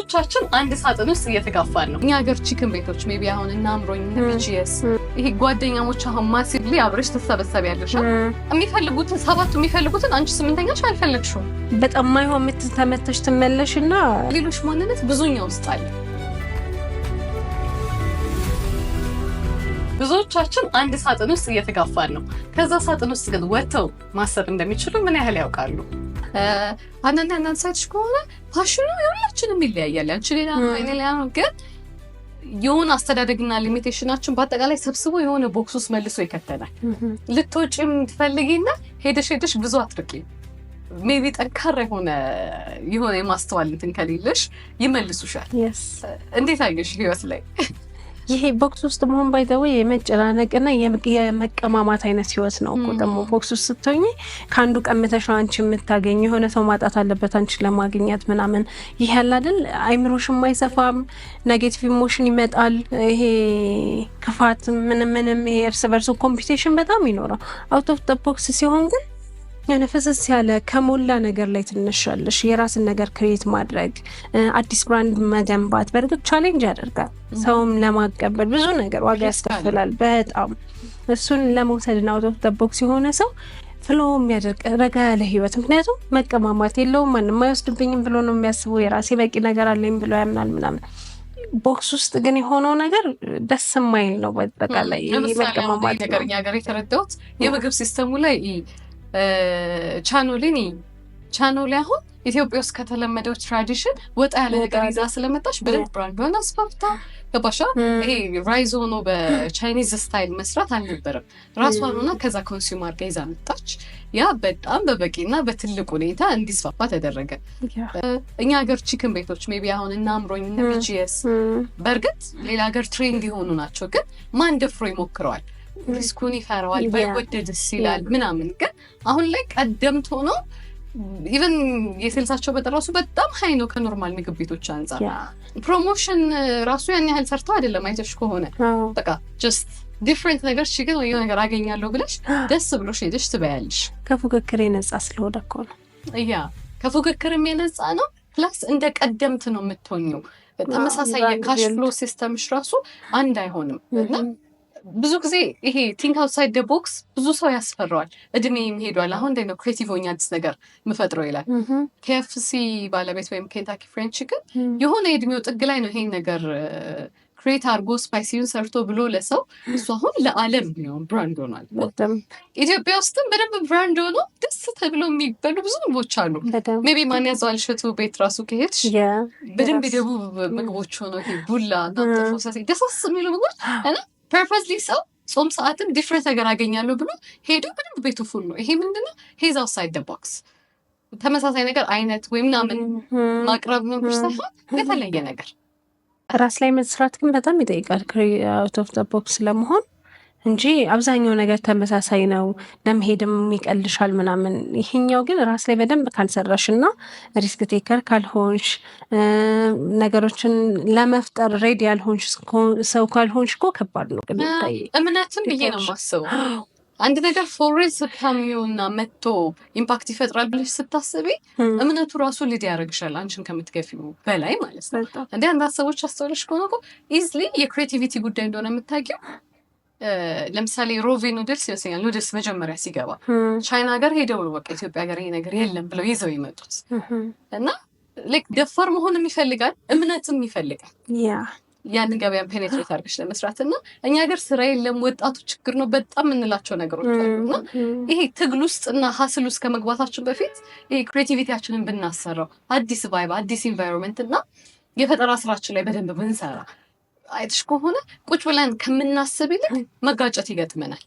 ብዙዎቻችን አንድ ሳጥን ውስጥ እየተጋፋን ነው። እኛ ሀገር ቺክን ቤቶች ሜቢ አሁን እና አምሮኝ ቢጂኤስ ይሄ ጓደኛሞች አሁን ማሲቭሊ አብረሽ ትሰበሰቢያለሽ። የሚፈልጉትን ሰባቱ የሚፈልጉትን አንቺ ስምንተኛሽ አልፈለግሽውም። በጣም ማይሆን የምትተመተሽ ትመለሽና ሌሎች ማንነት ብዙኛ ውስጥ አለ። ብዙዎቻችን አንድ ሳጥን ውስጥ እየተጋፋን ነው። ከዛ ሳጥን ውስጥ ግን ወጥተው ማሰብ እንደሚችሉ ምን ያህል ያውቃሉ? አንዳንድ ሳይትሽ ከሆነ ፓሽኑ የሁላችንም ይለያያል። አንቺ ሌላ ነው እኔ ሌላ ነው። ግን የሆነ አስተዳደግና ሊሚቴሽናችን በአጠቃላይ ሰብስቦ የሆነ ቦክስ ውስጥ መልሶ ይከተናል። ልትወጪም ትፈልጊና ሄደሽ ብዙ አትርቂ። ሜቢ ጠንካራ የሆነ የማስተዋል እንትን ከሌለሽ ይመልሱሻል። እንዴት አየሽ ህይወት ላይ? ይሄ ቦክስ ውስጥ መሆን ባይዘው የመጨናነቅና የመቀማማት አይነት ህይወት ነው እኮ። ደግሞ ቦክስ ውስጥ ስትሆኚ ከአንዱ ቀምተሽ ነው አንቺ የምታገኝ። የሆነ ሰው ማጣት አለበት አንቺ ለማግኘት ምናምን። ይሄ ያለ አይደል አይምሮሽም አይሰፋም፣ ኔጌቲቭ ኢሞሽን ይመጣል። ይሄ ክፋት ምንም ይሄ እርስ በርሱ ኮምፒቲሽን በጣም ይኖራል። አውት ኦፍ ዘ ቦክስ ሲሆን ግን የሆነ ፍስስ ያለ ከሞላ ነገር ላይ ትነሻለሽ። የራስን ነገር ክሬት ማድረግ፣ አዲስ ብራንድ መገንባት በእርግጥ ቻሌንጅ ያደርጋል። ሰውም ለማቀበል ብዙ ነገር ዋጋ ያስከፍላል በጣም። እሱን ለመውሰድና አውት ኦፍ ዘ ቦክስ የሆነ ሰው ፍሎ የሚያደርግ ረጋ ያለ ህይወት። ምክንያቱም መቀማማት የለውም፣ ማንም አይወስድብኝም ብሎ ነው የሚያስበው። የራሴ በቂ ነገር አለኝ ብሎ ያምናል ምናምን። ቦክስ ውስጥ ግን የሆነው ነገር ደስ የማይል ነው። በጠቃላይ መቀማማት ነገር እኛ ሀገር የተረዳሁት የምግብ ሲስተሙ ላይ ቻኖሊ አሁን ኢትዮጵያ ውስጥ ከተለመደው ትራዲሽን ወጣ ያለ ነገር ይዛ ስለመጣች በደንብ ብራንዷን አስፋፍታ ገባሻ። ይሄ ራይዝ ሆኖ በቻይኒዝ ስታይል መስራት አልነበረም። ራሷን ሆና ከዛ ኮንሱመር ጋር ይዛ መጣች። ያ በጣም በበቂና በትልቅ ሁኔታ እንዲስፋፋ ተደረገ። እኛ ሀገር ቺክን ቤቶች ሜቢ አሁን እና አምሮኝ እና ቢጂኤስ በእርግጥ ሌላ ሀገር ትሬንድ የሆኑ ናቸው። ግን ማን ደፍሮ ይሞክረዋል? ሪስኩን ይፈራዋል፣ ባይወደድስ ይላል ምናምን። ግን አሁን ላይ ቀደምት ሆነው ኢቨን የሴልሳቸው በጠራሱ በጣም ሀይ ነው ከኖርማል ምግብ ቤቶች አንጻር። ፕሮሞሽን ራሱ ያን ያህል ሰርተው አይደለም። አይተሽ ከሆነ በቃ ጀስት ዲፍረንት ነገር ግን ወይ ነገር አገኛለሁ ብለሽ ደስ ብሎሽ ሄደሽ ትበያለሽ። ከፉክክር የነጻ ስለሆነ እኮ ነው። ያ ከፉክክርም የነጻ ነው። ፕላስ እንደ ቀደምት ነው የምትሆኚው። ተመሳሳይ የካሽ ፍሎ ሲስተምሽ ራሱ አንድ አይሆንም እና ብዙ ጊዜ ይሄ ቲንክ አውትሳይድ ደ ቦክስ ብዙ ሰው ያስፈራዋል። እድሜም ሄዷል፣ አሁን እንደ ነው ክሬቲቭ ሆኜ አዲስ ነገር ምፈጥረው ይላል። ኬኤፍሲ ባለቤት ወይም ኬንታኪ ፍሬንች ግን የሆነ የእድሜው ጥግ ላይ ነው ይሄን ነገር ክሬት አድርጎ ስፓይሲውን ሰርቶ ብሎ ለሰው እሱ አሁን ለዓለም ነው ብራንድ ሆኗል። ኢትዮጵያ ውስጥም በደንብ ብራንድ ሆኖ ደስ ተብሎ የሚበሉ ብዙ ምግቦች አሉ። ሜቢ ማን ያዘዋል እሸቱ ቤት ራሱ ከሄድሽ በደንብ የደቡብ ምግቦች ሆኖ ይሄ ቡላ እና ደሳስ የሚሉ ምግቦች እና ፐርፐዝሊ ሰው ጾም ሰዓትም ዲፍረንት ነገር አገኛለሁ ብሎ ሄዶ በደንብ ቤቱ ፉል ነው። ይሄ ምንድነው? ሄዝ አውትሳይድ ደ ቦክስ ተመሳሳይ ነገር አይነት ወይ ምናምን ማቅረብ ነው ሳይሆን የተለየ ነገር ራስ ላይ መስራት ግን በጣም ይጠይቃል አውት ኦፍ ዘ ቦክስ ለመሆን እንጂ አብዛኛው ነገር ተመሳሳይ ነው። ለመሄድም ይቀልሻል ምናምን። ይሄኛው ግን ራስ ላይ በደንብ ካልሰራሽና ሪስክ ቴከር ካልሆንሽ ነገሮችን ለመፍጠር ሬዲ ያልሆንሽ ሰው ካልሆንሽ እኮ ከባድ ነው። ግን እምነትም ብዬ ነው የማስበው። አንድ ነገር ፎሬዝ ስታሚውና መጥቶ ኢምፓክት ይፈጥራል ብለሽ ስታስቢ እምነቱ ራሱ ሊድ ያደርግሻል አንቺን ከምትገፊው በላይ ማለት ነው። እንደ አንዳንድ ሰዎች አስተውለሽ ከሆነ እኮ ኢዝሊ የክሬቲቪቲ ጉዳይ እንደሆነ የምታውቂው ለምሳሌ ሮቬ ኑድልስ ይመስለኛል። ኑድልስ መጀመሪያ ሲገባ ቻይና ሀገር ሄደው በቃ ኢትዮጵያ ሀገር ይሄ ነገር የለም ብለው ይዘው ይመጡት እና ላይክ ደፋር መሆንም ይፈልጋል፣ እምነትም ይፈልጋል። ያን ገበያን ፔኔትሬት አድርገሽ ለመስራት እና እኛ ሀገር ስራ የለም ወጣቱ ችግር ነው በጣም የምንላቸው ነገሮች አሉና ይሄ ትግል ውስጥ እና ሀስል ውስጥ ከመግባታችን በፊት ይሄ ክሬቲቪቲያችንን ብናሰራው አዲስ ቫይብ አዲስ ኢንቫይሮንመንት እና የፈጠራ ስራችን ላይ በደንብ ብንሰራ አይተሽ ከሆነ ቁጭ ብለን ከምናስብ ይልቅ መጋጨት ይገጥመናል።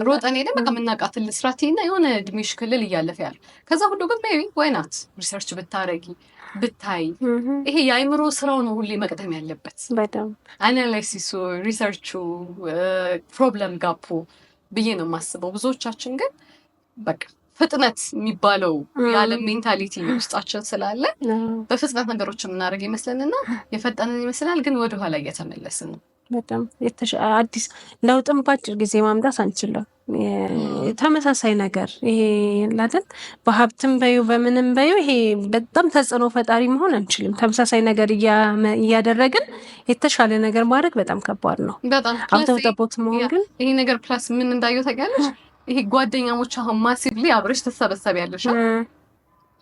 ሮጠን ሄደን በቃ የምናውቃትን ልስራትና የሆነ እድሜሽ ክልል እያለፈ ያለ ከዛ ሁሉ ግን ሜቢ ዋይናት ሪሰርች ብታረጊ ብታይ ይሄ የአይምሮ ስራው ነው ሁሌ መቅደም ያለበት። አናላይሲሱ፣ ሪሰርቹ፣ ፕሮብለም ጋፑ ብዬ ነው የማስበው። ብዙዎቻችን ግን በቃ ፍጥነት የሚባለው የዓለም ሜንታሊቲ ውስጣችን ስላለ በፍጥነት ነገሮችን የምናደርግ ይመስለንና የፈጠንን ይመስላል፣ ግን ወደኋላ እየተመለስን ነው። በጣም አዲስ ለውጥም ባጭር ጊዜ ማምጣት አንችልም። ተመሳሳይ ነገር ይሄ ላትን በሀብትም በዩ በምንም በዩ ይሄ በጣም ተጽዕኖ ፈጣሪ መሆን አንችልም። ተመሳሳይ ነገር እያደረግን የተሻለ ነገር ማድረግ በጣም ከባድ ነው። በጣም አውቶጠቦት መሆን ግን ይሄ ነገር ፕላስ ምን እንዳየው ታውቂያለሽ? ይሄ ጓደኛሞች አሁን ማሲቭሊ አብረሽ ተሰበሰቢያለሽ።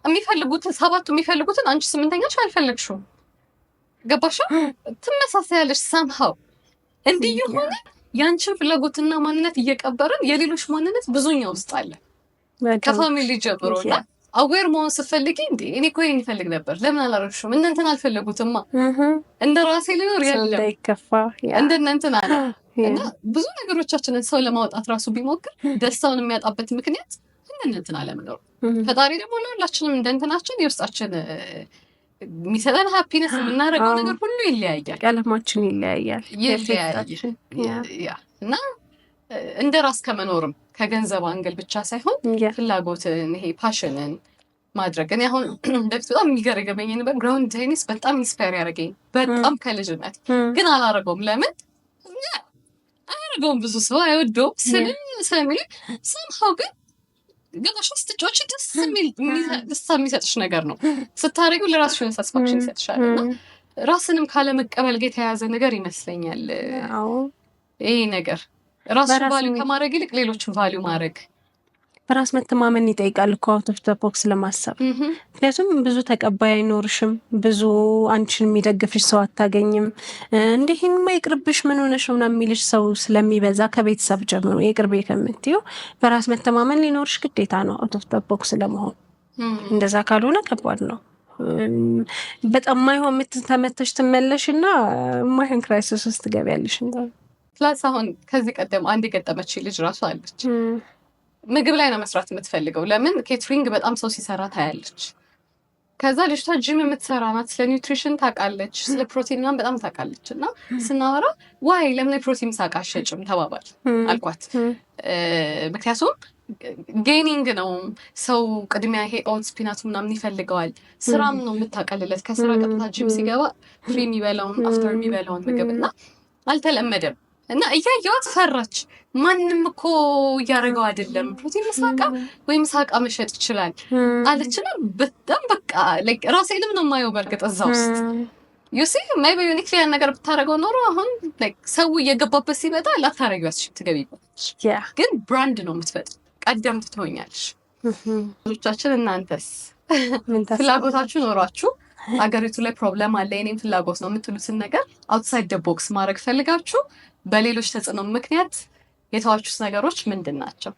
የሚፈልጉትን ሰባቱ የሚፈልጉትን አንቺ ስምንተኛሽ አልፈለግሽውም። ገባሽ? ትመሳሳያለሽ ሳምሃው እንዲህ የሆነ ያንቺን ፍላጎትና ማንነት እየቀበርን የሌሎች ማንነት ብዙኛ ውስጥ አለ ከፋሚሊ ጀምሮና አዌር መሆን ስትፈልጊ እንዴ እኔ እኮ ይሄን ይፈልግ ነበር ለምን አላረግሽም? እናንተን አልፈለጉትማ እንደ ራሴ ልኖር የለም እንደናንተን አለ እና ብዙ ነገሮቻችንን ሰው ለማውጣት ራሱ ቢሞክር ደስታውን የሚያጣበት ምክንያት እንደናንተን አለመኖር። ፈጣሪ ደግሞ ለሁላችንም እንደንተናችን የውስጣችን የሚሰጠን ሃፒነስ የምናደርገው ነገር ሁሉ ይለያያል። ቀለማችን ይለያያል እና እንደ ራስ ከመኖርም ከገንዘብ አንግል ብቻ ሳይሆን ፍላጎትን ይሄ ፓሽንን ማድረግ እኔ አሁን በፊት በጣም የሚገርመኝ ነበር ግራውንድ ቴኒስ በጣም ኢንስፓየር ያደረገኝ በጣም ከልጅነት ግን አላረገውም። ለምን አላረገውም? ብዙ ሰው አይወደውም ስለሚል ሰምሃው ግን ገባሽ ስትጫወቺ ደስ የሚሰጥሽ ነገር ነው። ስታደርጊው ለራስሽ ሳቲስፋክሽን ይሰጥሻል እና ራስንም ካለመቀበል ጋር የተያያዘ ነገር ይመስለኛል። ይሄ ነገር ራስን ቫልዩ ከማድረግ ይልቅ ሌሎችን ቫልዩ ማድረግ በራስ መተማመን ይጠይቃል እኮ አውት ኦፍ ዘ ቦክስ ለማሰብ። ምክንያቱም ብዙ ተቀባይ አይኖርሽም፣ ብዙ አንቺን የሚደግፍሽ ሰው አታገኝም። እንዲህን ማይቅርብሽ ምን ሆነሽ ነው የሚልሽ ሰው ስለሚበዛ ከቤተሰብ ጀምሮ የቅርቤ ከምትይው በራስ መተማመን ሊኖርሽ ግዴታ ነው አውት ኦፍ ዘ ቦክስ ለመሆን። እንደዛ ካልሆነ ከባድ ነው። በጣም ማይሆን የምትተመተሽ ትመለሽና ማይሆን ክራይሲስ ውስጥ ትገቢያለሽ። ፕላስ አሁን ከዚህ ቀደም አንድ የገጠመች ልጅ ራሱ አለች ምግብ ላይ ነው መስራት የምትፈልገው። ለምን ኬትሪንግ በጣም ሰው ሲሰራ ታያለች። ከዛ ልጅቷ ጂም የምትሰራ ናት። ስለ ኒውትሪሽን ታውቃለች፣ ስለ ፕሮቲን ምናምን በጣም ታውቃለች። እና ስናወራ ዋይ ለምን ፕሮቲን ሳቃ አሸጭም ተባባል አልኳት። ምክንያቱም ጌኒንግ ነው ሰው ቅድሚያ ይሄ ኦትስ ፒናቱ ምናምን ይፈልገዋል። ስራም ነው የምታቀልለት። ከስራ ቀጥታ ጂም ሲገባ ፍሪ የሚበላውን አፍተር የሚበላውን ምግብ እና አልተለመደም እና እያየዋት ፈራች። ማንም እኮ እያደረገው አይደለም ፕሮቲን ሳቃ ወይም ሳቃ መሸጥ ይችላል አለችና በጣም በቃ ራሴንም ነው የማየው። በእርግጥ እዛ ውስጥ ዩሲ ሜይ ቢ ዩኒክሊ ያን ነገር ብታደርገው ኖሮ አሁን ሰው እየገባበት ሲመጣ ላታረጊው ትገቢበች። ግን ብራንድ ነው የምትፈጥር። ቀደምት ትሆኛለሽ። ብዙዎቻችን እናንተስ ፍላጎታችሁ ኖሯችሁ አገሪቱ ላይ ፕሮብለም አለ የኔም ፍላጎት ነው የምትሉትን ነገር አውትሳይድ ደ ቦክስ ማድረግ ፈልጋችሁ በሌሎች ተጽዕኖ ምክንያት የተዋቹት ነገሮች ምንድን ናቸው?